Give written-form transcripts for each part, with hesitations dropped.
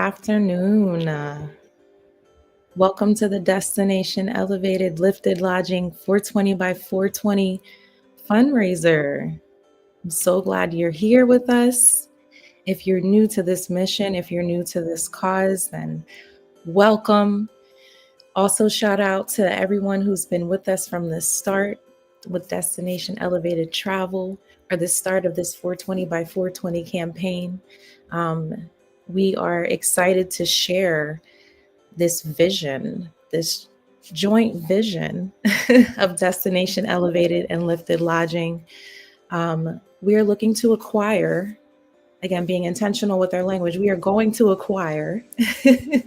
afternoon. Welcome to the Destination Elevated Lifted Lodging 420 by 420 fundraiser. I'm so glad you're here with us. If you're new to this mission, if you're new to this cause, then welcome. Also, shout out to everyone who's been with us from the start with Destination Elevated Travel or the start of this 420 by 420 campaign. We are excited to share this vision, this joint vision of Destination Elevated and Lifted Lodging. We are looking to acquire, again, being intentional with our language, we are going to acquire a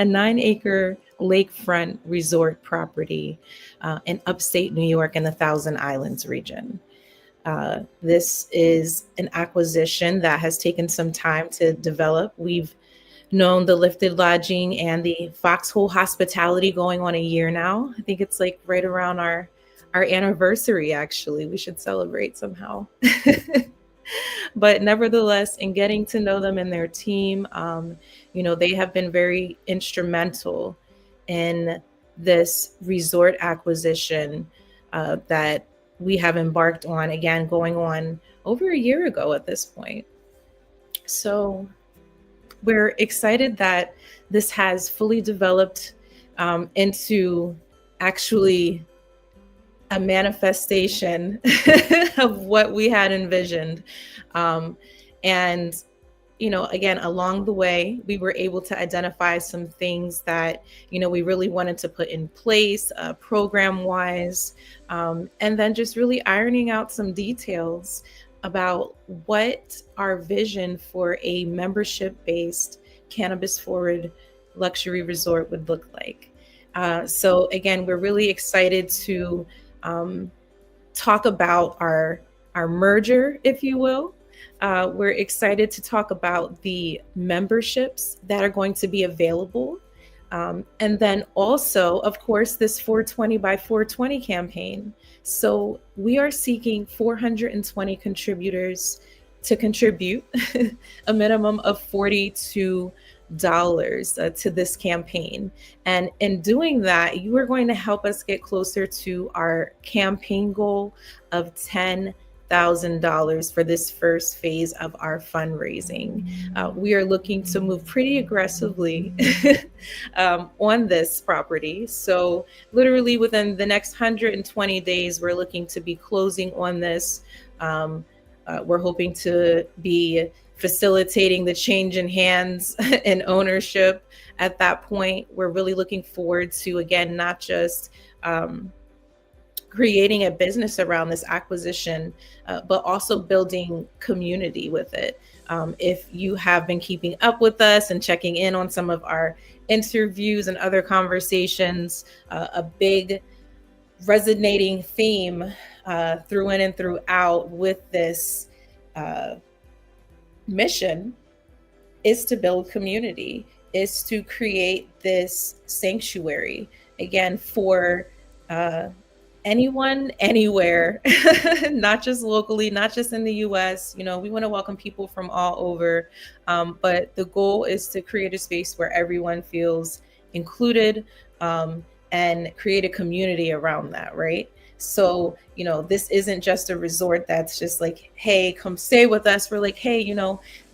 9-acre lakefront resort property in upstate New York in the Thousand Islands region. This is an acquisition that has taken some time to develop. We've known the Lifted Lodging and the Foxhole Hospitality going on a year now. I think it's like right around our anniversary, actually. We should celebrate somehow. But nevertheless, in getting to know them and their team, they have been very instrumental in this resort acquisition that we have embarked on, again, going on over a year ago at this point. So we're excited that this has fully developed into actually a manifestation of what we had envisioned. Again, along the way, we were able to identify some things that, we really wanted to put in place program-wise, and then just really ironing out some details about what our vision for a membership-based cannabis-forward luxury resort would look like. So again, we're really excited to talk about our merger, if you will. We're excited to talk about the memberships that are going to be available. And then also, of course, this 420 by 420 campaign. So we are seeking 420 contributors to contribute a minimum of $42 to this campaign. And in doing that, you are going to help us get closer to our campaign goal of $10,000 for this first phase of our fundraising. We are looking to move pretty aggressively on this property. So literally within the next 120 days, we're looking to be closing on this. We're hoping to be facilitating the change in hands and ownership at that point. We're really looking forward to, again, not just creating a business around this acquisition, but also building community with it. If you have been keeping up with us and checking in on some of our interviews and other conversations, a big resonating theme through in and throughout with this mission is to build community, is to create this sanctuary, again, for anyone, anywhere, not just locally, not just in the US. We want to welcome people from all over, but the goal is to create a space where everyone feels included and create a community around that, right? So, this isn't just a resort that's just like, hey, come stay with us. We're like, hey,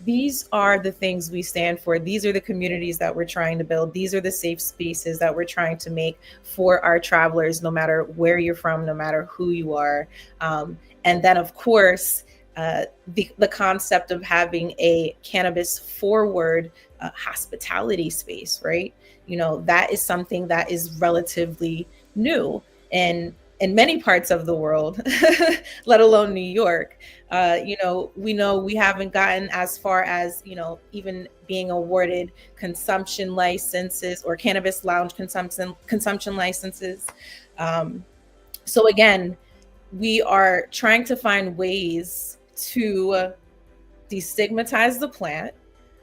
these are the things we stand for. These are the communities that we're trying to build. These are the safe spaces that we're trying to make for our travelers, no matter where you're from, no matter who you are. And then, of course, the concept of having a cannabis forward hospitality space, right? That is something that is relatively new and in many parts of the world, let alone New York. We know we haven't gotten as far as, even being awarded consumption licenses or cannabis lounge consumption licenses. So again, we are trying to find ways to destigmatize the plant,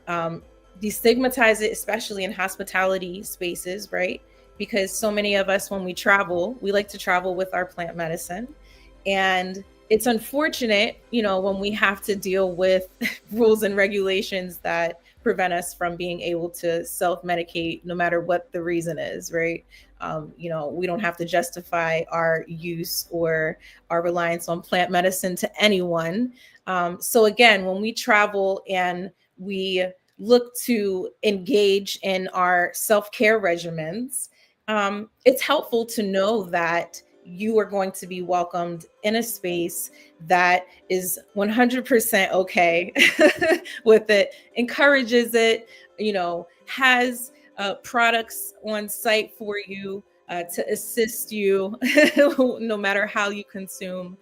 destigmatize it, especially in hospitality spaces, right? Because so many of us, when we travel, we like to travel with our plant medicine. And it's unfortunate, when we have to deal with rules and regulations that prevent us from being able to self-medicate no matter what the reason is, right? We don't have to justify our use or our reliance on plant medicine to anyone. So again, when we travel and we look to engage in our self-care regimens, it's helpful to know that you are going to be welcomed in a space that is 100% okay with it, encourages it, has products on site for you to assist you no matter how you consume.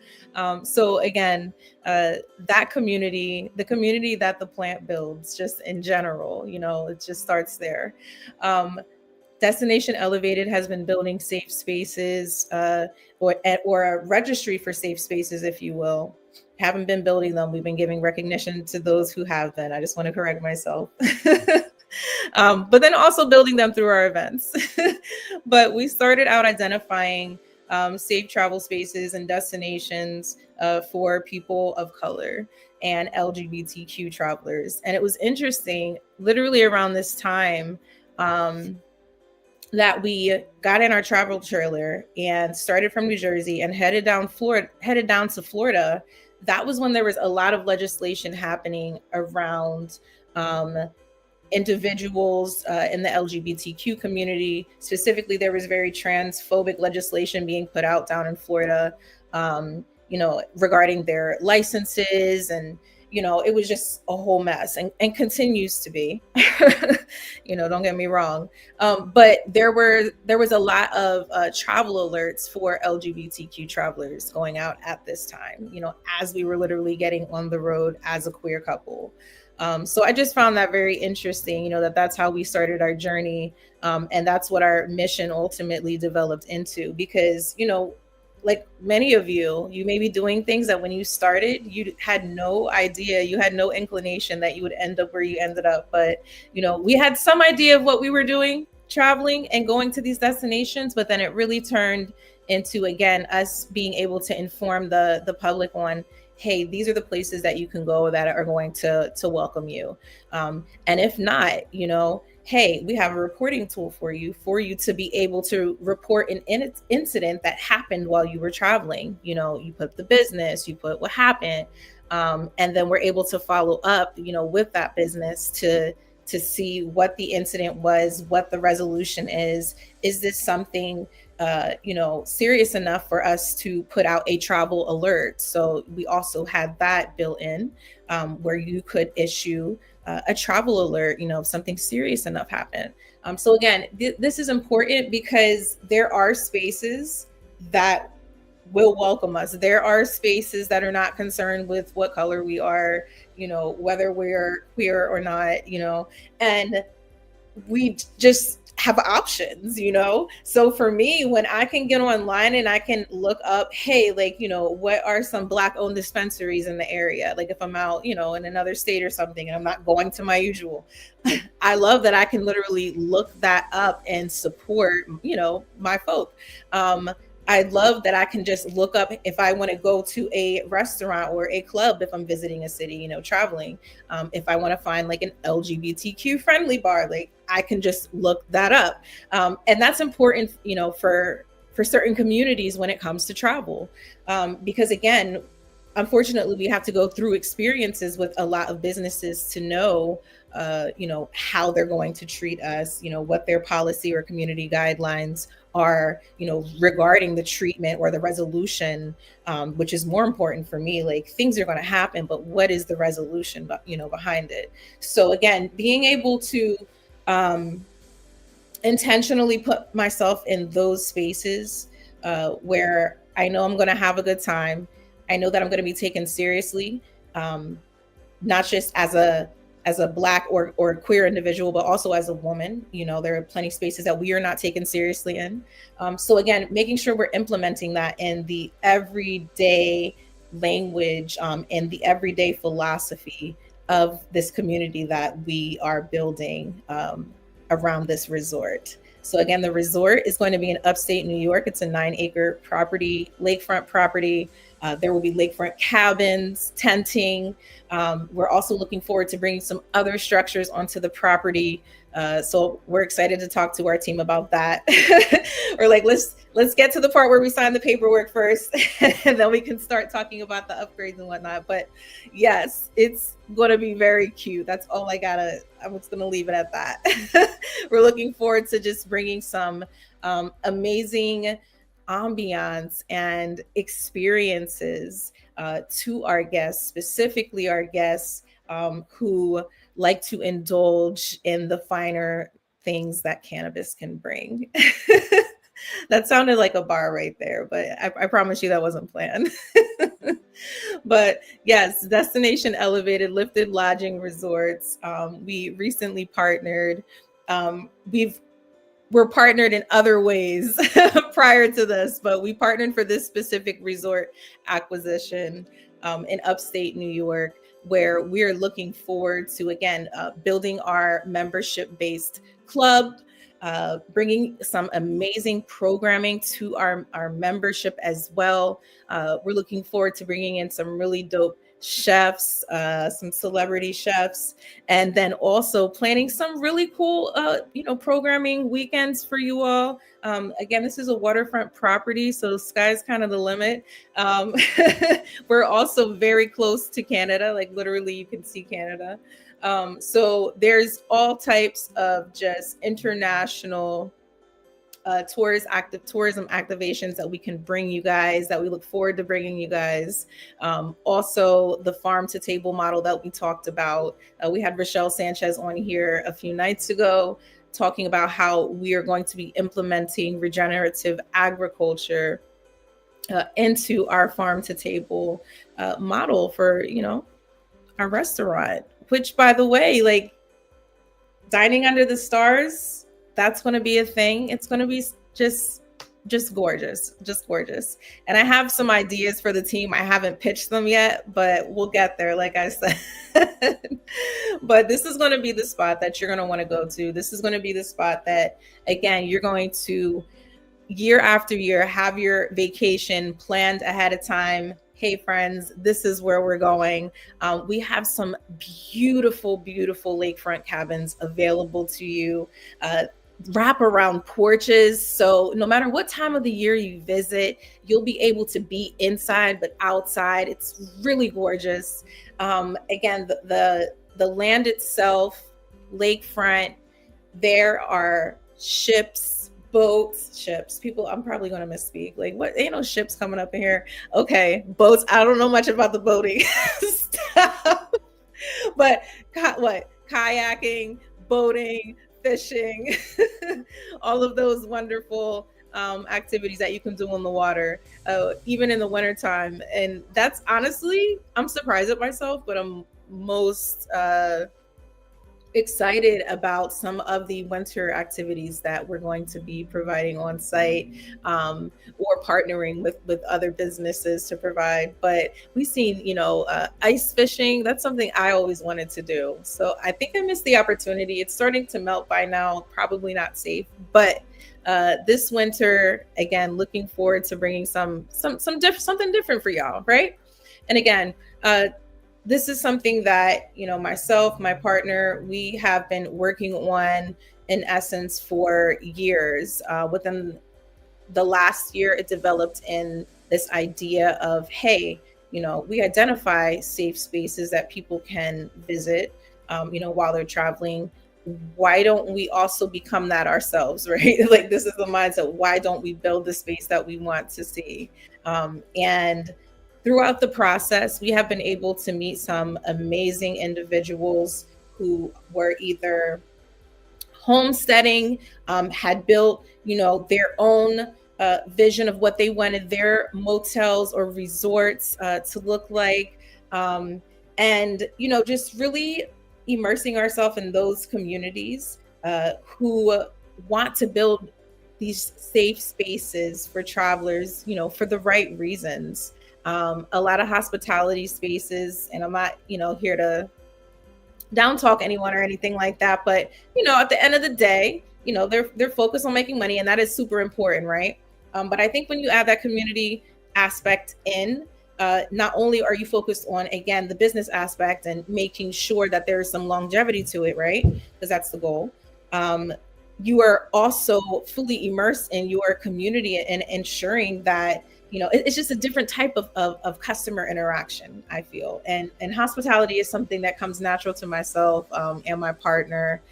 So again, that community, the community that the plant builds, just in general, it just starts there. Destination Elevated has been building safe spaces, or a registry for safe spaces, if you will. Haven't been building them. We've been giving recognition to those who have been. I just want to correct myself. But then also building them through our events. But we started out identifying safe travel spaces and destinations for people of color and LGBTQ travelers. And it was interesting, literally around this time, that we got in our travel trailer and started from New Jersey and headed down to Florida. That was when there was a lot of legislation happening around individuals in the LGBTQ community. Specifically, there was very transphobic legislation being put out down in Florida, regarding their licenses, and it was just a whole mess, and continues to be. Don't get me wrong, but there was a lot of travel alerts for LGBTQ travelers going out at this time, as we were literally getting on the road as a queer couple. So I just found that very interesting, that's how we started our journey. And that's what our mission ultimately developed into, because, like many of you may be doing things that when you started, you had no idea, you had no inclination that you would end up where you ended up. But, we had some idea of what we were doing, traveling and going to these destinations, but then it really turned into, again, us being able to inform the public on, hey, these are the places that you can go that are going to welcome you. And if not, hey, we have a reporting tool for you to be able to report an incident that happened while you were traveling. You put the business, you put what happened, and then we're able to follow up, with that business to see what the incident was, what the resolution is. Is this something serious enough for us to put out a travel alert? So we also had that built in, where you could issue a travel alert, if something serious enough happened. So again, this is important because there are spaces that will welcome us. There are spaces that are not concerned with what color we are, whether we're queer or not, and we just have options, So for me, when I can get online and I can look up, hey, what are some Black owned dispensaries in the area? Like if I'm out, in another state or something, and I'm not going to my usual, I love that I can literally look that up and support, my folk. I love that I can just look up if I want to go to a restaurant or a club if I'm visiting a city, traveling. If I want to find like an LGBTQ friendly bar, I can just look that up. And that's important, for certain communities when it comes to travel. Because again, unfortunately, we have to go through experiences with a lot of businesses to know, how they're going to treat us, what their policy or community guidelines are, regarding the treatment or the resolution, which is more important for me. Like things are going to happen, but what is the resolution, behind it? So again, being able to intentionally put myself in those spaces where I know I'm going to have a good time. I know that I'm going to be taken seriously, not just as a Black or queer individual, but also as a woman. There are plenty of spaces that we are not taken seriously in. So again, making sure we're implementing that in the everyday language, and the everyday philosophy of this community that we are building around this resort. So again, the resort is going to be in upstate New York. It's a 9-acre property, lakefront property. There will be lakefront cabins, tenting. We're also looking forward to bringing some other structures onto the property. So we're excited to talk to our team about that. We're like, let's get to the part where we sign the paperwork first, and then we can start talking about the upgrades and whatnot. But yes, it's going to be very cute. That's all I'm just going to leave it at that. We're looking forward to just bringing some amazing ambiance and experiences to our guests, specifically our guests who like to indulge in the finer things that cannabis can bring. That sounded like a bar right there, but I promise you that wasn't planned. But yes, Destination Elevated Lifted Lodging Resorts. We recently partnered. We're partnered in other ways prior to this, but we partnered for this specific resort acquisition in upstate New York, where we're looking forward to, again, building our membership-based club, bringing some amazing programming to our membership as well. We're looking forward to bringing in some really dope chefs, some celebrity chefs, and then also planning some really cool, programming weekends for you all. Again, this is a waterfront property, so the sky's kind of the limit. We're also very close to Canada, like literally you can see Canada. So there's all types of just international tourism activations that we can bring you guys, that we look forward to bringing you guys. Also, the farm to table model that we talked about. We had Rochelle Sanchez on here a few nights ago talking about how we are going to be implementing regenerative agriculture into our farm to table model for, our restaurant, which, by the way, like dining under the stars, that's going to be a thing. It's going to be just gorgeous, just gorgeous. And I have some ideas for the team. I haven't pitched them yet, but we'll get there, like I said. But this is going to be the spot that you're going to want to go to. This is going to be the spot that, again, you're going to, year after year, have your vacation planned ahead of time. Hey, friends, this is where we're going. We have some beautiful, beautiful lakefront cabins available to you. Wraparound porches. So no matter what time of the year you visit, you'll be able to be inside, but outside. It's really gorgeous. Again, the land itself, lakefront, there are boats. People, I'm probably going to misspeak. Like, what? Ain't no ships coming up in here. Okay, boats. I don't know much about the boating stuff, but kayaking, boating, fishing, all of those wonderful activities that you can do on the water, even in the wintertime. And that's honestly, I'm surprised at myself, but I'm most excited about some of the winter activities that we're going to be providing on site, or partnering with other businesses to provide. But we've seen, ice fishing. That's something I always wanted to do. So I think I missed the opportunity. It's starting to melt by now, probably not safe, but this winter, again, looking forward to bringing something different for y'all, right? And again, this is something that, myself, my partner, we have been working on in essence for years. Within the last year, it developed in this idea of, hey, we identify safe spaces that people can visit, while they're traveling. Why don't we also become that ourselves, right? Like, this is the mindset. Why don't we build the space that we want to see? And throughout the process, we have been able to meet some amazing individuals who were either homesteading, had built, their own vision of what they wanted their motels or resorts to look like. And, just really immersing ourselves in those communities who want to build these safe spaces for travelers, for the right reasons. A lot of hospitality spaces, and I'm not, here to down talk anyone or anything like that, but at the end of the day, they're focused on making money, and that is super important, right? But I think when you add that community aspect in, not only are you focused on, again, the business aspect and making sure that there's some longevity to it, right? Because that's the goal. You are also fully immersed in your community and ensuring that, it's just a different type of customer interaction, I feel. And hospitality is something that comes natural to myself and my partner,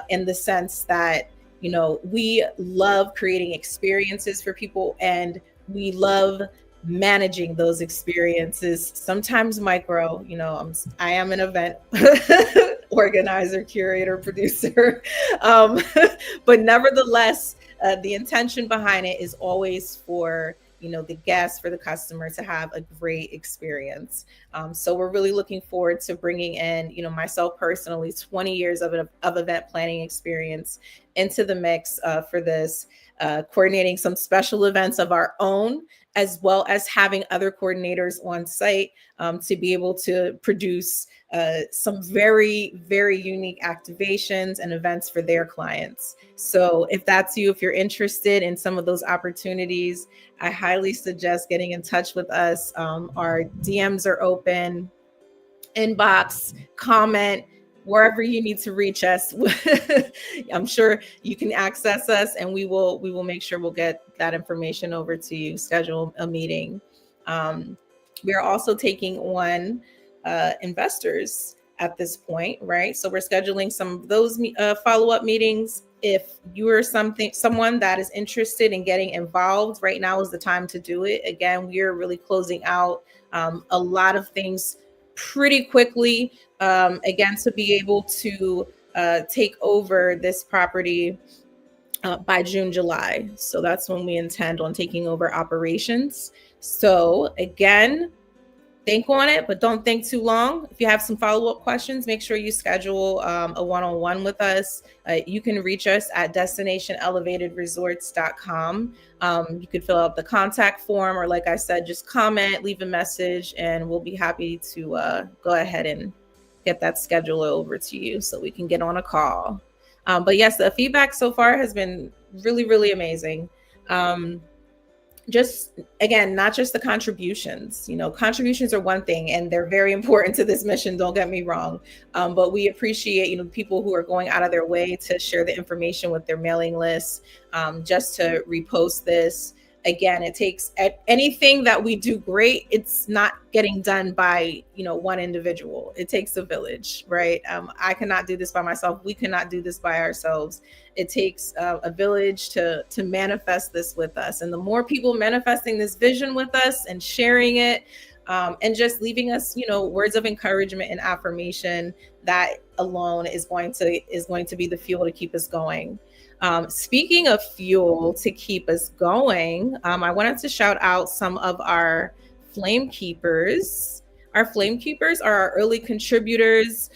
in the sense that, we love creating experiences for people, and we love managing those experiences, sometimes micro. I am an event organizer, curator, producer, um, but nevertheless, the intention behind it is always for, the guest, for the customer to have a great experience. So we're really looking forward to bringing in, myself personally, 20 years of event planning experience into the mix for this, coordinating some special events of our own, as well as having other coordinators on site, to be able to produce some very, very unique activations and events for their clients. So if that's you, if you're interested in some of those opportunities, I highly suggest getting in touch with us. Our DMs are open, inbox, comment, wherever you need to reach us. I'm sure you can access us, and we will make sure we'll get that information over to you, schedule a meeting. We are also taking on investors at this point, right? So we're scheduling some of those follow-up meetings. If you are someone that is interested in getting involved, right now is the time to do it. Again, we're really closing out a lot of things pretty quickly, again, to be able to take over this property by June, July. So that's when we intend on taking over operations. So again, think on it, but don't think too long. If you have some follow-up questions, make sure you schedule a one-on-one with us. You can reach us at destinationelevatedresorts.com. You could fill out the contact form, or like I said, just comment, leave a message, and we'll be happy to go ahead and get that schedule over to you so we can get on a call. But yes, the feedback so far has been really, really amazing. Just, again, not just the contributions. Contributions are one thing, and they're very important to this mission, don't get me wrong. But we appreciate, people who are going out of their way to share the information with their mailing lists, just to repost this. Again, it takes anything that we do great. It's not getting done by, one individual. It takes a village, right? I cannot do this by myself. We cannot do this by ourselves. It takes a village to manifest this with us. And the more people manifesting this vision with us and sharing it, and just leaving us, words of encouragement and affirmation, that alone is going to be the fuel to keep us going. Speaking of fuel to keep us going, I wanted to shout out some of our flame keepers. Our flame keepers are our early contributors.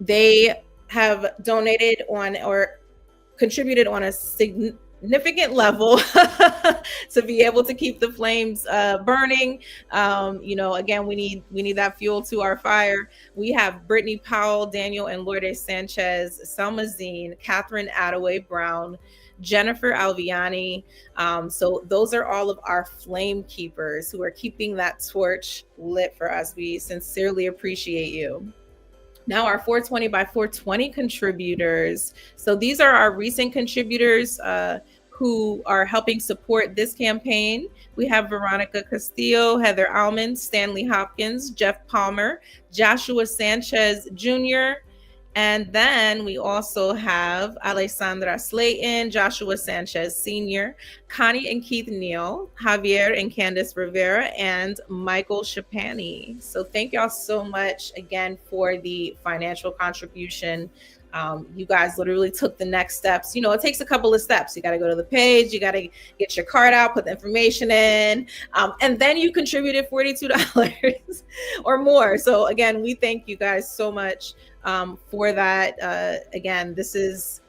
They have donated on or contributed on a significant level to be able to keep the flames burning. Again, we need that fuel to our fire. We have Brittany Powell, Daniel and Lourdes Sanchez, Selma Zine, Catherine Attaway Brown, Jennifer Alviani. So those are all of our flame keepers who are keeping that torch lit for us. We sincerely appreciate you. Now our 420 by 420 contributors. So these are our recent contributors who are helping support this campaign. We have Veronica Castillo, Heather Almond, Stanley Hopkins, Jeff Palmer, Joshua Sanchez Jr., and then we also have Alessandra Slayton, Joshua Sanchez Sr., Connie and Keith Neal, Javier and Candice Rivera, and Michael Shapani. So thank y'all so much again for the financial contribution. You guys literally took the next steps. It takes a couple of steps. You got to go to the page. You got to get your card out, put the information in, and then you contributed $42 or more. So again, we thank you guys so much for that. Again, this is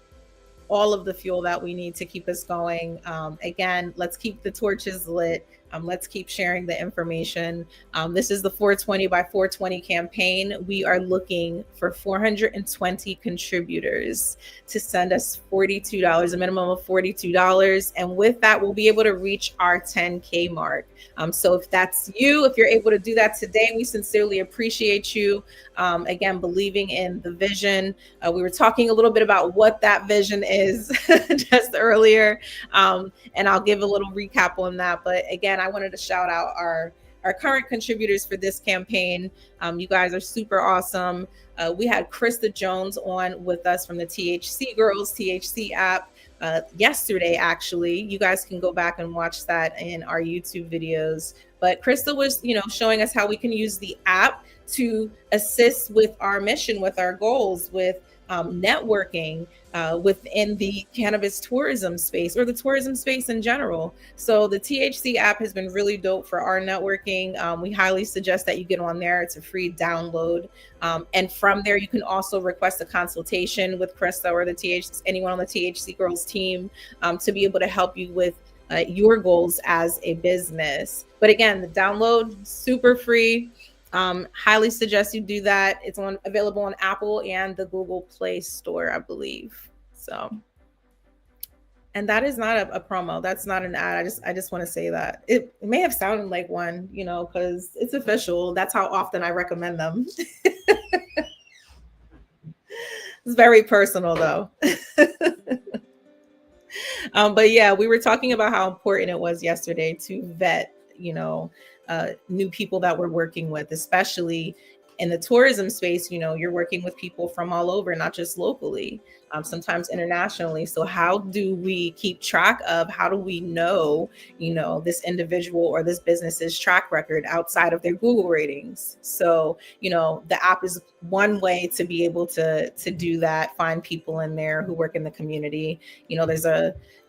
all of the fuel that we need to keep us going. Again, let's keep the torches lit. Let's keep sharing the information. This is the 420 by 420 campaign. We are looking for 420 contributors to send us $42, a minimum of $42. And with that, we'll be able to reach our 10K mark. So if that's you, if you're able to do that today, we sincerely appreciate you. Again, believing in the vision. We were talking a little bit about what that vision is just earlier. And I'll give a little recap on that. But again, I wanted to shout out our current contributors for this campaign. You guys are super awesome. We had Krista Jones on with us from the THC Girls THC app yesterday, actually. You guys can go back and watch that in our YouTube videos. But Krista was, showing us how we can use the app to assist with our mission, with our goals, with networking within the cannabis tourism space, or the tourism space in general. So the THC app has been really dope for our networking. We highly suggest that you get on there. It's a free download. And from there, you can also request a consultation with Krista or anyone on the THC Girls team to be able to help you with your goals as a business. But again, the download, super free. Highly suggest you do that. It's available on Apple and the Google Play Store, I believe. So, and that is not a promo. That's not an ad. I just want to say that it may have sounded like one, because it's official. That's how often I recommend them. It's very personal though. But yeah, we were talking about how important it was yesterday to vet, new people that we're working with, especially in the tourism space. You're working with people from all over, not just locally, sometimes internationally. So how do we keep track of, how do we know, this individual or this business's track record outside of their Google ratings? So, the app is one way to be able to do that, find people in there who work in the community. There's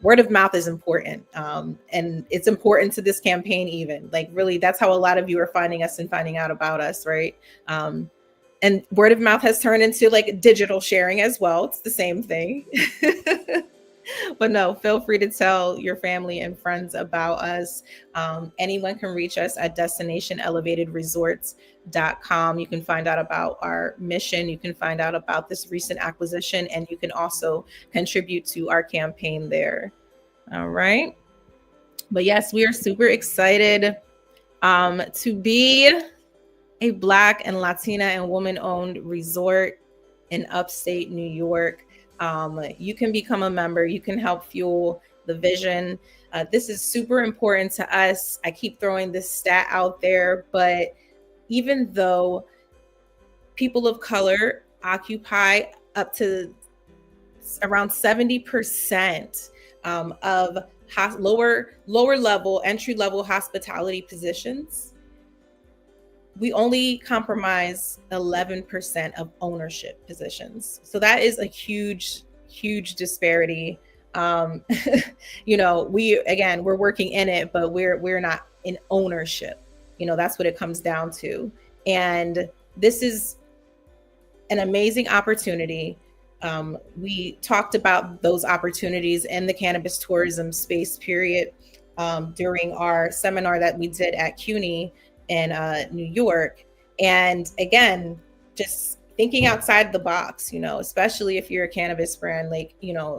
word of mouth is important. And it's important to this campaign, even like really, that's how a lot of you are finding us and finding out about us. Right. And word of mouth has turned into like digital sharing as well. It's the same thing. But no, feel free to tell your family and friends about us. Anyone can reach us at destinationelevatedresorts.com. You can find out about our mission. You can find out about this recent acquisition, and you can also contribute to our campaign there. All right. But yes, we are super excited to be a Black and Latina and woman-owned resort in upstate New York. You can become a member. You can help fuel the vision. This is super important to us. I keep throwing this stat out there, but even though people of color occupy up to around 70% of lower level, entry level hospitality positions, we only compromise 11% of ownership positions. So that is a huge disparity. We're working in it, but we're not in ownership. That's what it comes down to. And this is an amazing opportunity. We talked about those opportunities in the cannabis tourism space, period, during our seminar that we did at CUNY in New York. And again, just thinking outside the box, especially if you're a cannabis brand,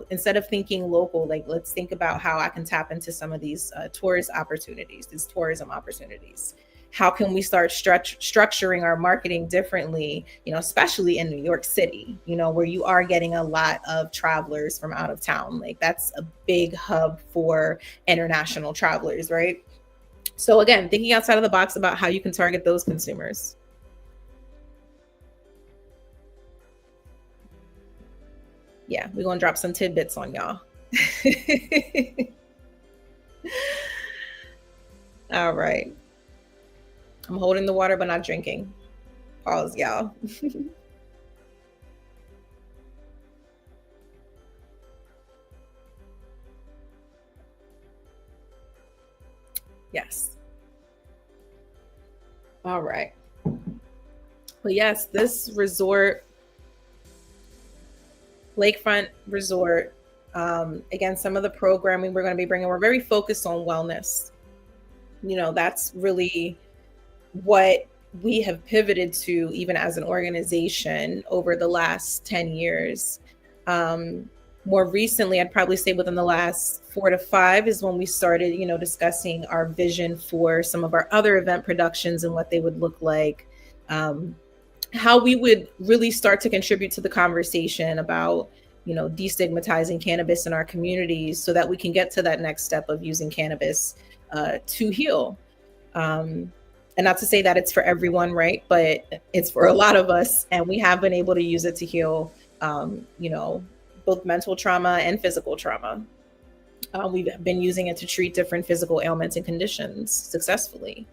instead of thinking local, let's think about how I can tap into some of these tourism opportunities. How can we start structuring our marketing differently, especially in New York City, where you are getting a lot of travelers from out of town. That's a big hub for international travelers, right? So again, thinking outside of the box about how you can target those consumers. Yeah, we're going to drop some tidbits on y'all. All right. I'm holding the water, but not drinking. Pause, y'all. Yes. All right. But yes, this resort, Lakefront Resort, again, some of the programming we're going to be bringing, we're very focused on wellness. That's really what we have pivoted to, even as an organization, over the last 10 years. Um, More recently, I'd probably say within the last 4 to 5 is when we started, discussing our vision for some of our other event productions and what they would look like, um, how we would really start to contribute to the conversation about, destigmatizing cannabis in our communities so that we can get to that next step of using cannabis to heal. um, and not to say that it's for everyone, right? But it's for a lot of us, and we have been able to use it to heal, both mental trauma and physical trauma. We've been using it to treat different physical ailments and conditions successfully.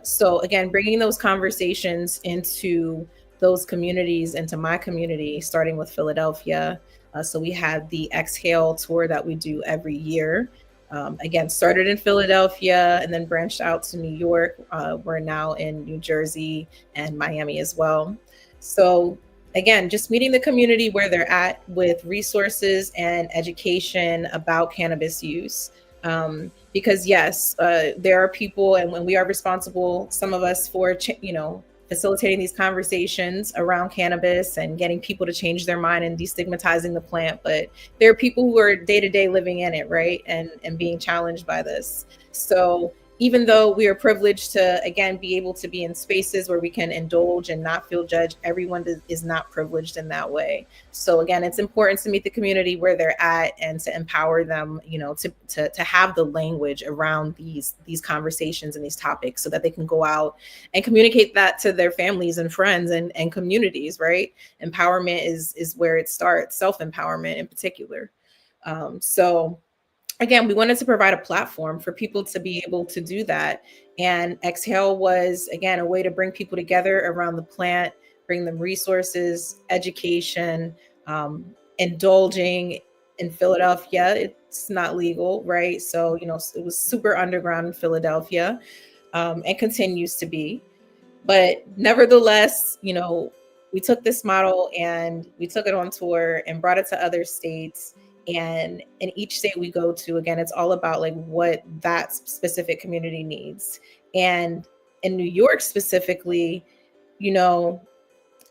So again, bringing those conversations into those communities, into my community, starting with Philadelphia. So we had the Exhale tour that we do every year. Again, started in Philadelphia and then branched out to New York. We're now in New Jersey and Miami as well. So again, just meeting the community where they're at with resources and education about cannabis use. Because yes, there are people, and when we are responsible, some of us, for facilitating these conversations around cannabis and getting people to change their mind and destigmatizing the plant. But there are people who are day to day living in it, right, and being challenged by this. So even though we are privileged to, again, be able to be in spaces where we can indulge and not feel judged, everyone is not privileged in that way. So again, it's important to meet the community where they're at and to empower them, to have the language around these conversations and these topics so that they can go out and communicate that to their families and friends and communities, right? Empowerment is where it starts, self-empowerment in particular. So again, we wanted to provide a platform for people to be able to do that. And Exhale was, again, a way to bring people together around the plant, bring them resources, education, indulging. In Philadelphia, it's not legal, right? So, it was super underground in Philadelphia, and continues to be. But nevertheless, we took this model and we took it on tour and brought it to other states. And in each state we go to, again, it's all about like what that specific community needs. And in New York specifically,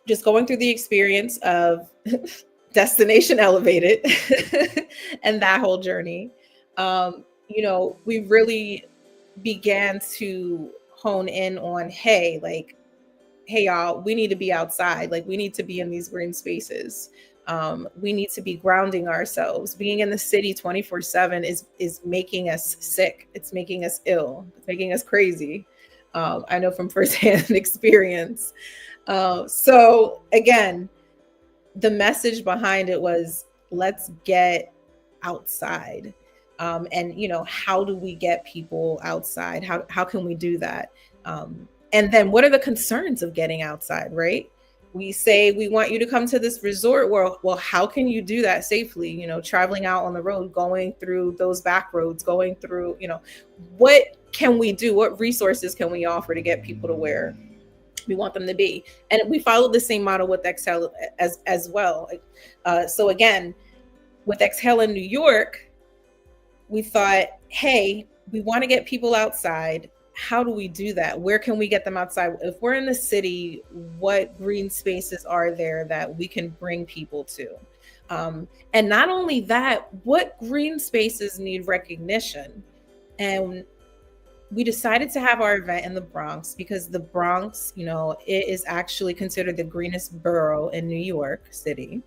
just going through the experience of Destination Elevated and that whole journey, we really began to hone in on, hey, y'all, we need to be outside. Like, we need to be in these green spaces. We need to be grounding ourselves. Being in the city 24/7 is making us sick. It's making us ill. It's making us crazy. I know from firsthand experience. So again, the message behind it was, let's get outside. And how do we get people outside? How can we do that? And then what are the concerns of getting outside, right? We say we want you to come to this resort. Well, how can you do that safely? Traveling out on the road, going through those back roads, going through, what can we do? What resources can we offer to get people to where we want them to be? And we followed the same model with Exhale as well. So again, with Exhale in New York, we thought, hey, we want to get people outside. How do we do that? Where can we get them outside? If we're in the city, what green spaces are there that we can bring people to? And not only that, what green spaces need recognition? And we decided to have our event in the Bronx because the Bronx, it is actually considered the greenest borough in New York City.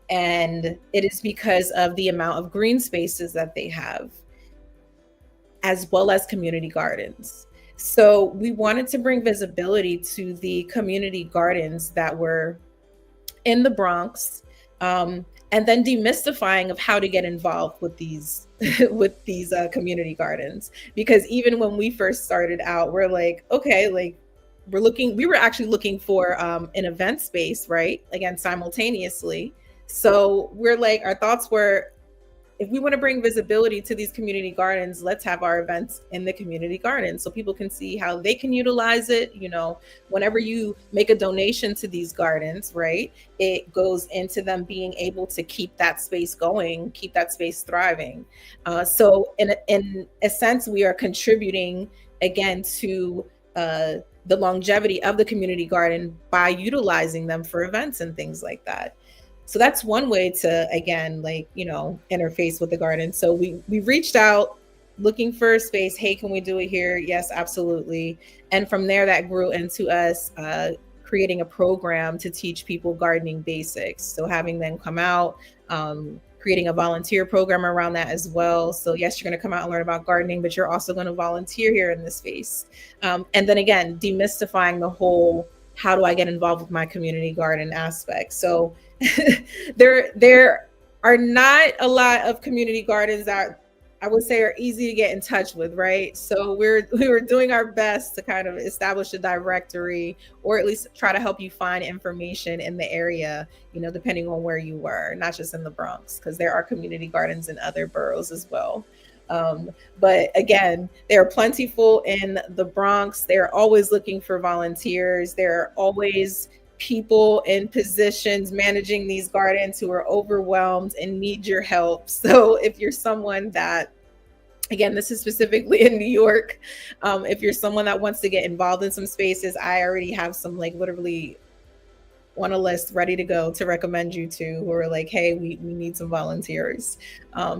And it is because of the amount of green spaces that they have, as well as community gardens. So we wanted to bring visibility to the community gardens that were in the Bronx, and then demystifying of how to get involved with these community gardens. Because even when we first started out, we're like, okay, like we were actually looking for an event space, right? Again, simultaneously. So we're like, our thoughts were, if we want to bring visibility to these community gardens, let's have our events in the community garden so people can see how they can utilize it. Whenever you make a donation to these gardens, right, it goes into them being able to keep that space going, keep that space thriving. So in a sense, we are contributing again to the longevity of the community garden by utilizing them for events and things like that. So that's one way to, again, interface with the garden. So we reached out looking for a space. Hey, can we do it here? Yes, absolutely. And from there, that grew into us creating a program to teach people gardening basics. So having them come out, creating a volunteer program around that as well. So yes, you're going to come out and learn about gardening, but you're also going to volunteer here in this space. And then again, demystifying the whole, how do I get involved with my community garden aspect? So there are not a lot of community gardens that I would say are easy to get in touch with, right? So we were doing our best to kind of establish a directory, or at least try to help you find information in the area, depending on where you were, not just in the Bronx, because there are community gardens in other boroughs as well. But again, they're plentiful in the Bronx. They're always looking for volunteers. There are always people in positions managing these gardens who are overwhelmed and need your help. So if you're someone that, again, this is specifically in New York, if you're someone that wants to get involved in some spaces, I already have some literally on a list ready to go to recommend you to, who are like, hey, we need some volunteers.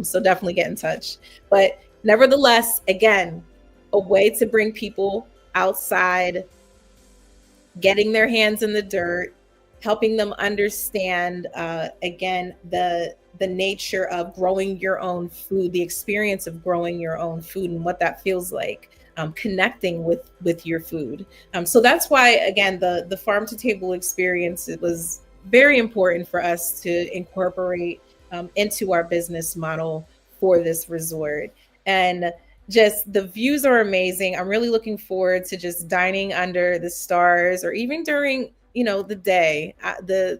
So definitely get in touch. But nevertheless, again, a way to bring people outside, getting their hands in the dirt, helping them understand, again, the nature of growing your own food, the experience of growing your own food and what that feels like, connecting with your food. So that's why, again, the farm to table experience, it was very important for us to incorporate into our business model for this resort. And just the views are amazing. I'm really looking forward to just dining under the stars, or even during, the day, the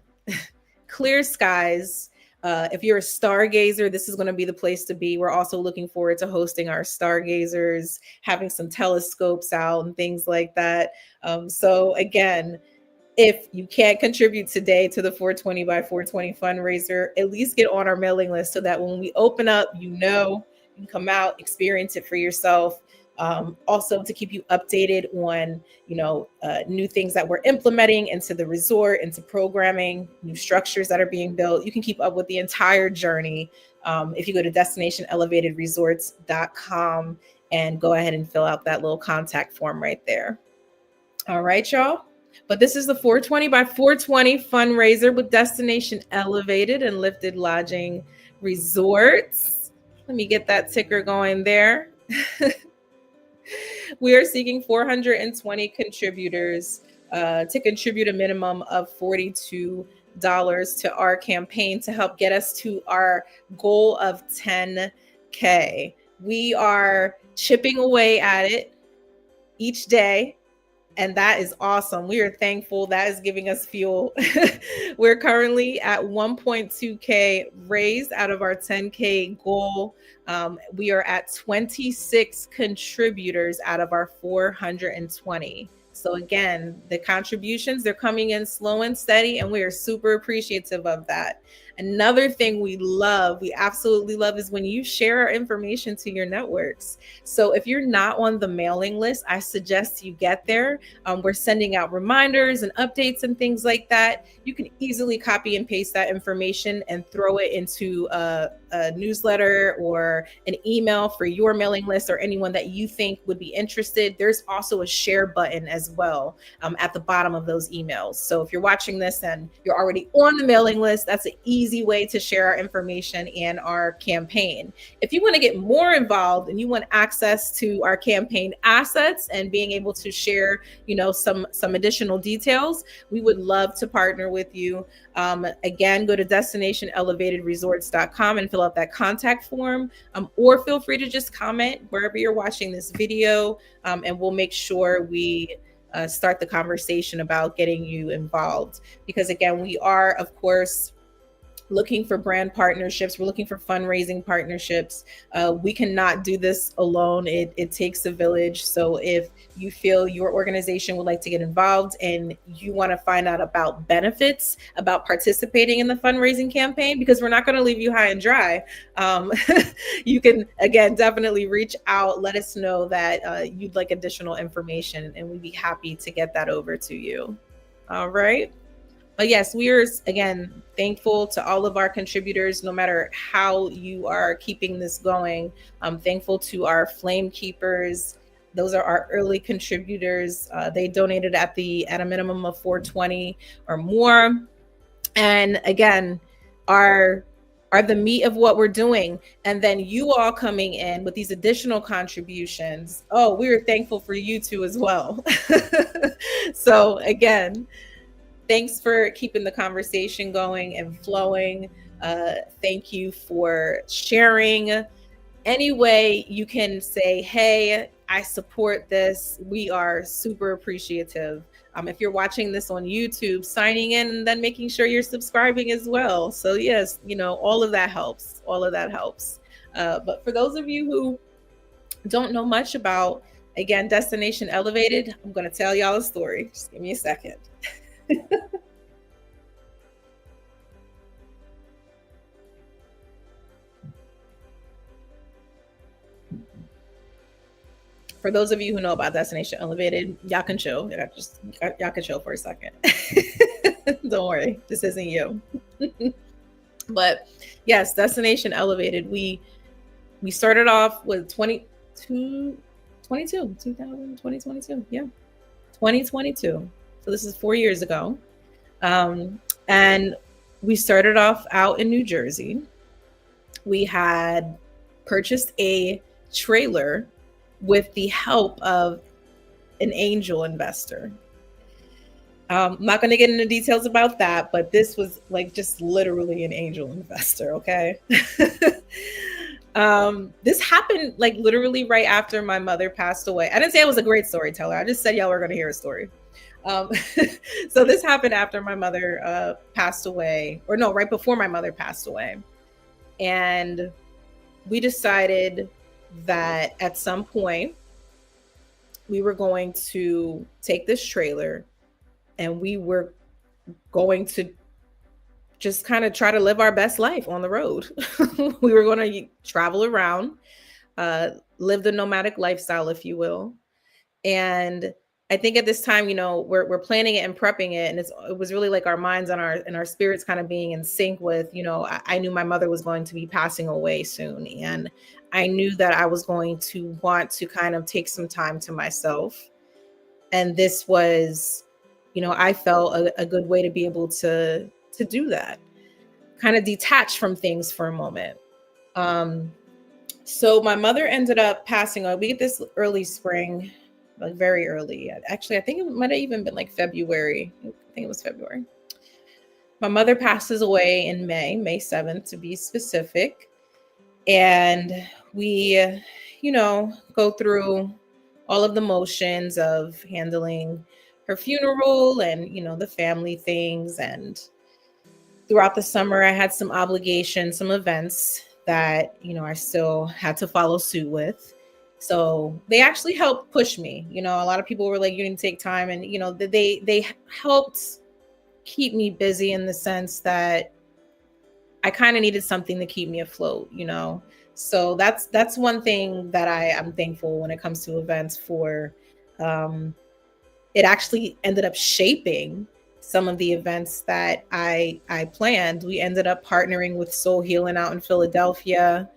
clear skies. If you're a stargazer, this is going to be the place to be. We're also looking forward to hosting our stargazers, having some telescopes out and things like that. So again, if you can't contribute today to the 420 by 420 fundraiser, at least get on our mailing list so that when we open up, you can come out, experience it for yourself. Also to keep you updated on, new things that we're implementing into the resort, into programming, new structures that are being built. You can keep up with the entire journey if you go to destinationelevatedresorts.com and go ahead and fill out that little contact form right there. All right, y'all. But this is the 420 by 420 fundraiser with Destination Elevated and Lifted Lodging Resorts. Let me get that ticker going there. We are seeking 420 contributors to contribute a minimum of $42 to our campaign to help get us to our goal of 10K. We are chipping away at it each day, and that is awesome. We are thankful. That is giving us fuel. We're currently at 1.2K raised out of our 10K goal. We are at 26 contributors out of our 420. So again, the contributions, they're coming in slow and steady, and we are super appreciative of that. Another thing we absolutely love, is when you share our information to your networks. So if you're not on the mailing list, I suggest you get there. We're sending out reminders and updates and things like that. You can easily copy and paste that information and throw it into a newsletter or an email for your mailing list or anyone that you think would be interested. There's also a share button as well at the bottom of those emails. So if you're watching this and you're already on the mailing list, that's an easy way to share our information and our campaign. If you want to get more involved and you want access to our campaign assets and being able to share, some additional details, we would love to partner with you. Again, go to destinationelevatedresorts.com and fill out that contact form, or feel free to just comment wherever you're watching this video, and we'll make sure we start the conversation about getting you involved. Because again, we are, of course, looking for brand partnerships. We're looking for fundraising partnerships. We cannot do this alone. It takes a village. So if you feel your organization would like to get involved and you want to find out about benefits about participating in the fundraising campaign, because we're not going to leave you high and dry, you can, again, definitely reach out. Let us know that you'd like additional information, and we'd be happy to get that over to you. All right. But yes, we are, again, thankful to all of our contributors, no matter how you are keeping this going. I'm thankful to our flame keepers. Those are our early contributors. They donated at a minimum of $4.20 or more. And again, are the meat of what we're doing. And then you all coming in with these additional contributions. Oh, we are thankful for you too as well. So again, thanks for keeping the conversation going and flowing. Thank you for sharing. Any way you can say, hey, I support this. We are super appreciative. If you're watching this on YouTube, signing in and then making sure you're subscribing as well. So yes, all of that helps. All of that helps. But for those of you who don't know much about, again, Destination Elevated, I'm going to tell y'all a story. Just give me a second. For those of you who know about Destination Elevated, y'all can chill. Y'all can chill for a second. Don't worry, this isn't you. But yes, Destination Elevated. We started off with 2022. Yeah, 2022. So this is 4 years ago. And we started off out in New Jersey. We had purchased a trailer with the help of an angel investor. I'm not going to get into details about that, but this was like just literally an angel investor, okay? This happened like literally right after my mother passed away. I didn't say I was a great storyteller. I just said y'all were going to hear a story. So this happened after my mother passed away, or no, right before my mother passed away. And we decided that at some point we were going to take this trailer and we were going to just kind of try to live our best life on the road. We were going to travel around, live the nomadic lifestyle, if you will. And I think at this time, we're planning it and prepping it. And it was really like our minds and our spirits kind of being in sync with, I knew my mother was going to be passing away soon. And I knew that I was going to want to kind of take some time to myself. And this was, I felt a good way to be able to do that, kind of detach from things for a moment. So my mother ended up passing away. We get this early spring, like very early. Actually, I think it might have even been like February. I think it was February. My mother passes away in May 7th to be specific. And we, go through all of the motions of handling her funeral and, the family things. And throughout the summer, I had some obligations, some events that, I still had to follow suit with. So they actually helped push me. A lot of people were like, you need to take time. And, they helped keep me busy in the sense that I kind of needed something to keep me afloat, So that's one thing that I am thankful when it comes to events for. It actually ended up shaping some of the events that I planned. We ended up partnering with Soul Healing out in Philadelphia,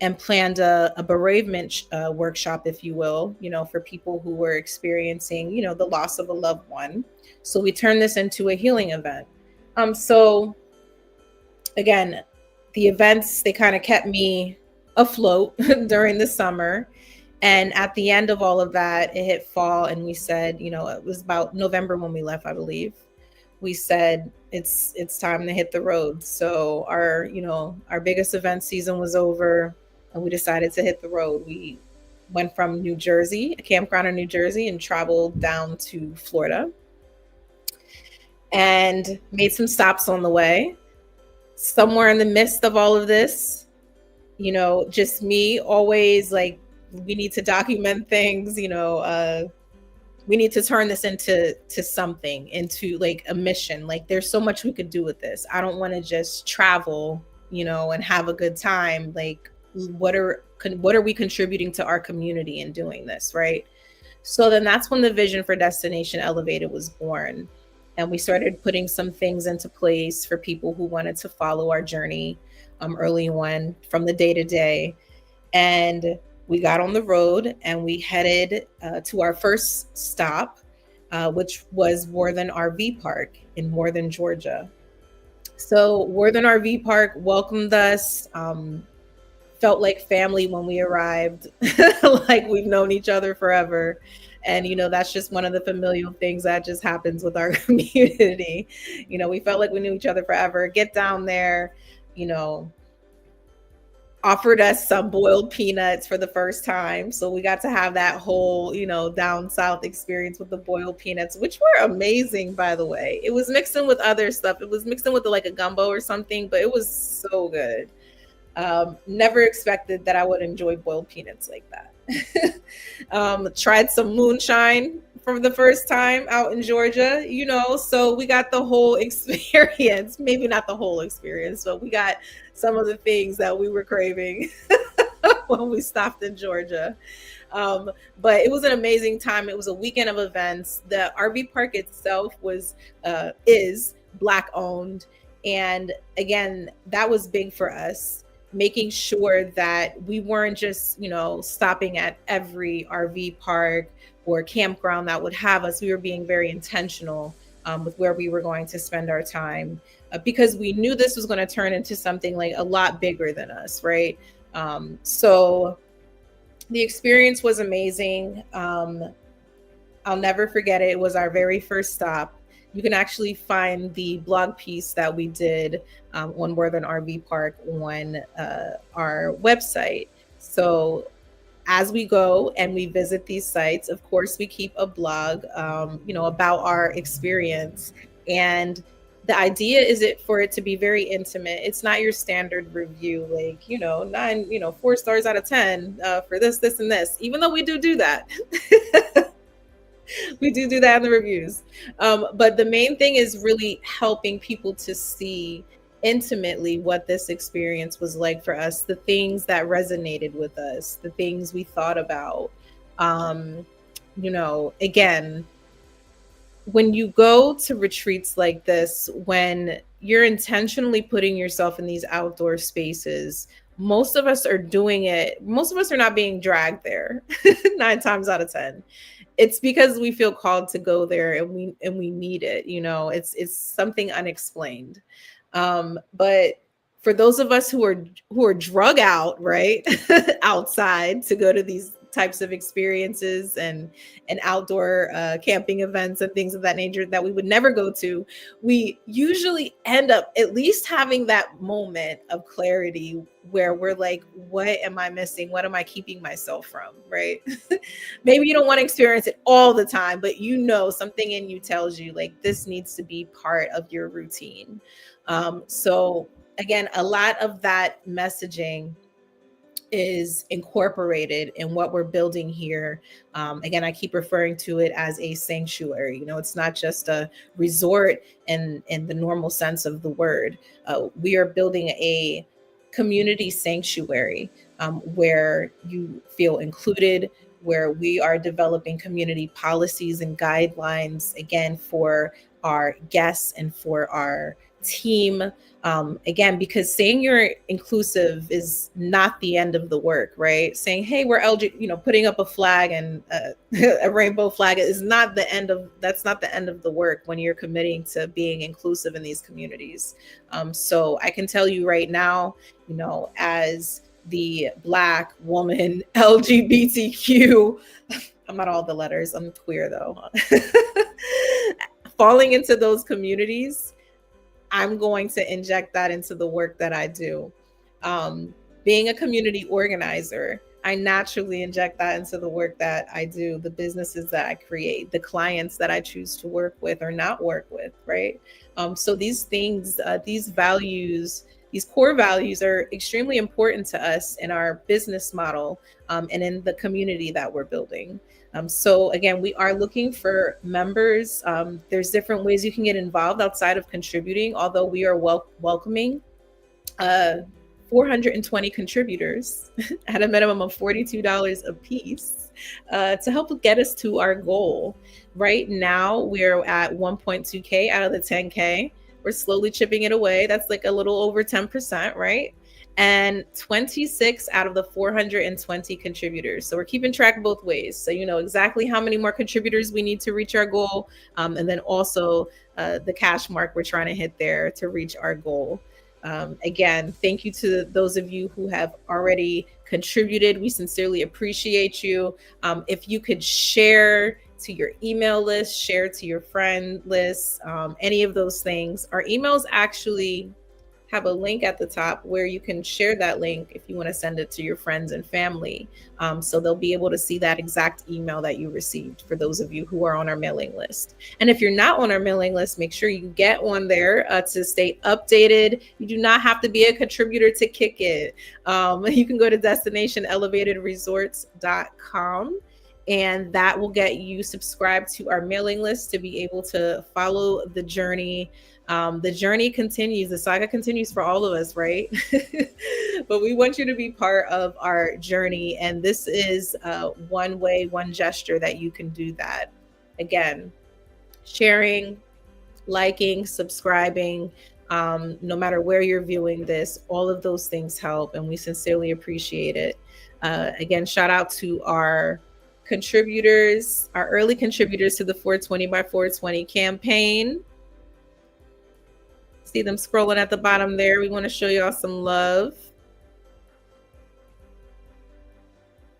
and planned a bereavement workshop, if you will, for people who were experiencing, the loss of a loved one. So we turned this into a healing event. So again, the events, they kind of kept me afloat during the summer. And at the end of all of that, it hit fall, and we said, it was about November when we left, I believe. We said it's time to hit the road. So our biggest event season was over, and we decided to hit the road. We went from New Jersey, a campground in New Jersey, and traveled down to Florida and made some stops on the way. somewhere in the midst of all of this, just me always like, we need to document things, we need to turn this into something, into like a mission. Like there's so much we could do with this. I don't want to just travel, and have a good time. Like what are we contributing to our community in doing this, right? So then that's when the vision for Destination Elevated was born. And we started putting some things into place for people who wanted to follow our journey early on from the day to day. And we got on the road and we headed to our first stop, which was Worthen RV Park in Worthen, Georgia. So Worthen RV Park welcomed us, felt like family when we arrived, like we've known each other forever. And, that's just one of the familial things that just happens with our community. We felt like we knew each other forever. Get down there, offered us some boiled peanuts for the first time. So we got to have that whole, down south experience with the boiled peanuts, which were amazing, by the way. It was mixed in with other stuff. It was mixed in with like a gumbo or something, but it was so good. Never expected that I would enjoy boiled peanuts like that. Tried some moonshine for the first time out in Georgia, so we got the whole experience. Maybe not the whole experience, but we got some of the things that we were craving when we stopped in Georgia. But it was an amazing time. It was a weekend of events. The RV park itself is Black owned. And again, that was big for us, making sure that we weren't just, stopping at every RV park or campground that would have us. We were being very intentional with where we were going to spend our time, because we knew this was going to turn into something like a lot bigger than us, right? So the experience was amazing. I'll never forget it. It was our very first stop. You can actually find the blog piece that we did on Worthen RV Park on our website. So as we go and we visit these sites, of course, we keep a blog, about our experience. And the idea is for it to be very intimate. It's not your standard review, like, 4 stars out of 10 for this, and this, even though we do that. We do that in the reviews. But the main thing is really helping people to see intimately what this experience was like for us, the things that resonated with us, the things we thought about. Again, when you go to retreats like this, when you're intentionally putting yourself in these outdoor spaces, most of us are doing it. Most of us are not being dragged there 9 times out of 10. It's because we feel called to go there and we need it. It's something unexplained. But for those of us who are drug out, right, outside to go to these types of experiences and outdoor camping events and things of that nature that we would never go to, we usually end up at least having that moment of clarity where we're like, what am I missing? What am I keeping myself from? Right? Maybe you don't want to experience it all the time, but something in you tells you like this needs to be part of your routine. So again, a lot of that messaging is incorporated in what we're building here. Again, I keep referring to it as a sanctuary. It's not just a resort in the normal sense of the word. We are building a community sanctuary where you feel included, where we are developing community policies and guidelines, again, for our guests and for our team. Again, because saying you're inclusive is not the end of the work, right? Saying, hey, we're LG, putting up a flag and a rainbow flag is not that's not the end of the work when you're committing to being inclusive in these communities. So I can tell you right now, as the Black woman, LGBTQ, I'm not all the letters, I'm queer though, falling into those communities, I'm going to inject that into the work that I do. Being a community organizer, I naturally inject that into the work that I do, the businesses that I create, the clients that I choose to work with or not work with, right? So these things, these values These core values are extremely important to us in our business model, and in the community that we're building. So again, we are looking for members. There's different ways you can get involved outside of contributing, although we are welcoming uh, 420 contributors at a minimum of $42 a piece, to help get us to our goal. Right now, we're at 1.2K out of the 10K. We're slowly chipping it away. That's like a little over 10%, right? And 26 out of the 420 contributors. So we're keeping track both ways. So you know exactly how many more contributors we need to reach our goal. And then also the cash mark we're trying to hit there to reach our goal. Again, thank you to those of you who have already contributed. We sincerely appreciate you. If you could share to your email list, share to your friend list, any of those things. Our emails actually have a link at the top where you can share that link if you want to send it to your friends and family. So they'll be able to see that exact email that you received, for those of you who are on our mailing list. And if you're not on our mailing list, make sure you get on there to stay updated. You do not have to be a contributor to kick it. You can go to destinationelevatedresorts.com, and that will get you subscribed to our mailing list to be able to follow the journey. The journey continues, the saga continues for all of us, right? But we want you to be part of our journey. And this is one way, one gesture that you can do that. Again, sharing, liking, subscribing, no matter where you're viewing this, all of those things help, and we sincerely appreciate it. Again, shout out to our contributors, our early contributors to the 420 by 420 campaign. See them scrolling at the bottom there. We want to show y'all some love.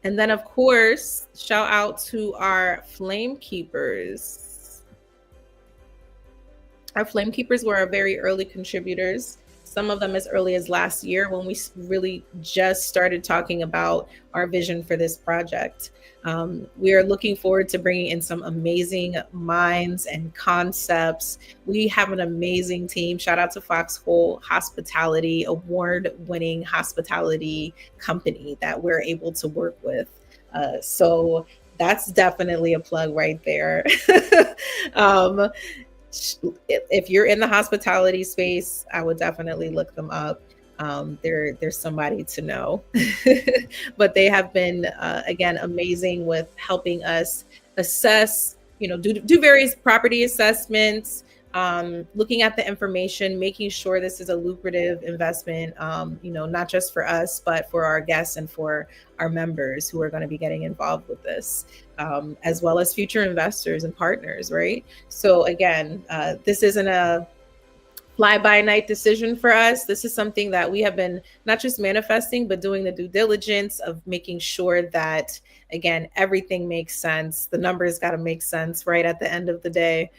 And then, of course, shout out to our flame keepers. Our flame keepers were our very early contributors. Some of them as early as last year, when we really just started talking about our vision for this project. We are looking forward to bringing in some amazing minds and concepts. We have an amazing team. Shout out to Foxhole Hospitality, award-winning hospitality company that we're able to work with. So that's definitely a plug right there. If you're in the hospitality space, I would definitely look them up. There's somebody to know. But they have been again amazing with helping us assess, do various property assessments, looking at the information, making sure this is a lucrative investment, not just for us, but for our guests and for our members who are going to be getting involved with this, as well as future investors and partners, right? So again, this isn't a fly-by-night decision for us. This is something that we have been not just manifesting, but doing the due diligence of making sure that, again, everything makes sense. The numbers got to make sense right at the end of the day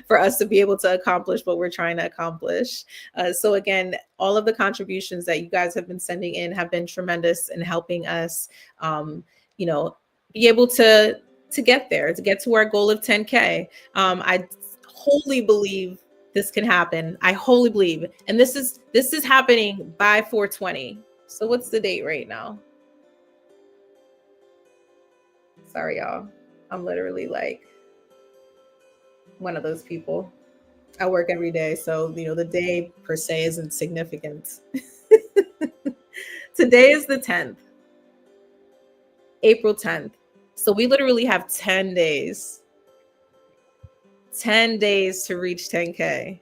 for us to be able to accomplish what we're trying to accomplish. So again, all of the contributions that you guys have been sending in have been tremendous in helping us, be able to get there, to get to our goal of 10K. I wholly believe this can happen. I wholly believe. And this is happening by 420. So what's the date right now? Sorry, y'all. I'm literally like one of those people. I work every day. So, the day per se isn't significant. Today is the 10th, April 10th. So we literally have 10 days. 10 days to reach 10K.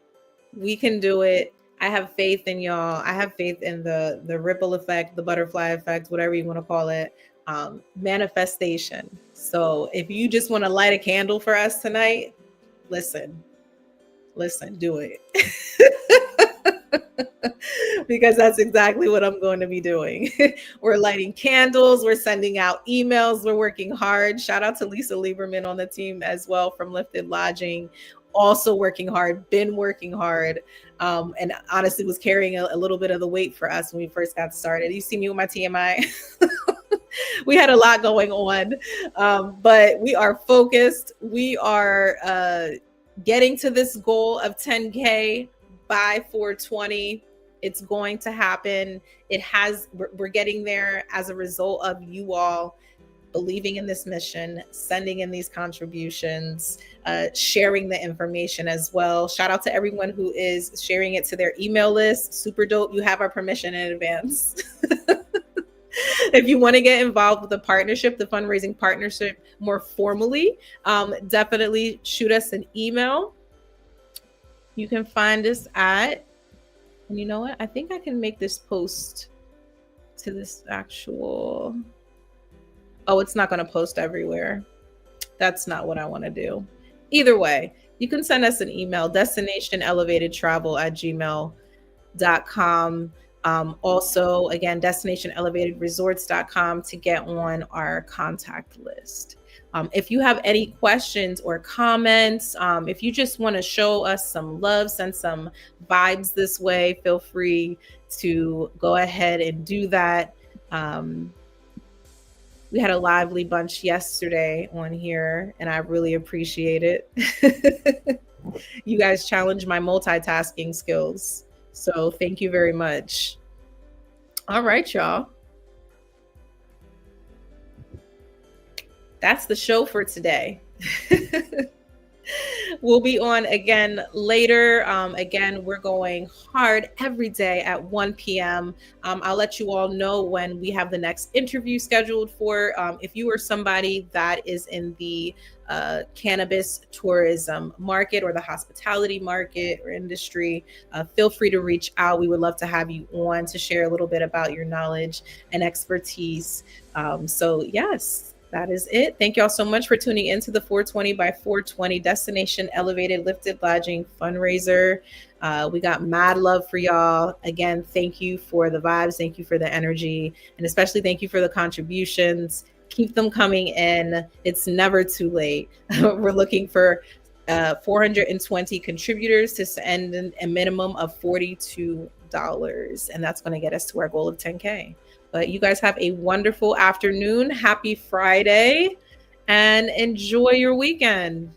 We can do it. I have faith in y'all. I have faith in the ripple effect, the butterfly effect, whatever you want to call it, manifestation. So if you just want to light a candle for us tonight, listen, do it. Because that's exactly what I'm going to be doing. We're lighting candles. We're sending out emails. We're working hard. Shout out to Lisa Lieberman on the team as well from Lifted Lodging. Also working hard, been working hard. And honestly was carrying a little bit of the weight for us when we first got started. You see me with my TMI. We had a lot going on, but we are focused. We are getting to this goal of 10K by 420. It's going to happen. We're getting there as a result of you all believing in this mission, sending in these contributions, sharing the information as well. Shout out to everyone who is sharing it to their email list. Super dope. You have our permission in advance. If you want to get involved with the partnership, the fundraising partnership more formally, definitely shoot us an email. You can find us at, and you know what? I think I can make this post to this actual, oh, it's not going to post everywhere. That's not what I want to do. Either way, you can send us an email, destinationelevatedtravel@gmail.com. Also, again, destinationelevatedresorts.com to get on our contact list. If you have any questions or comments, if you just want to show us some love, send some vibes this way, feel free to go ahead and do that. We had a lively bunch yesterday on here, and I really appreciate it. You guys challenged my multitasking skills. So thank you very much. All right, y'all. That's the show for today. We'll be on again later. Again, we're going hard every day at 1 p.m. I'll let you all know when we have the next interview scheduled for. If you are somebody that is in the cannabis tourism market or the hospitality market or industry, feel free to reach out. We would love to have you on to share a little bit about your knowledge and expertise. So yes. That is it. Thank you all so much for tuning into the 420 by 420 Destination Elevated Lifted Lodging Fundraiser. We got mad love for y'all. Again, thank you for the vibes. Thank you for the energy. And especially thank you for the contributions. Keep them coming in. It's never too late. We're looking for 420 contributors to send a minimum of $42. And that's going to get us to our goal of 10K. But you guys have a wonderful afternoon. Happy Friday and enjoy your weekend.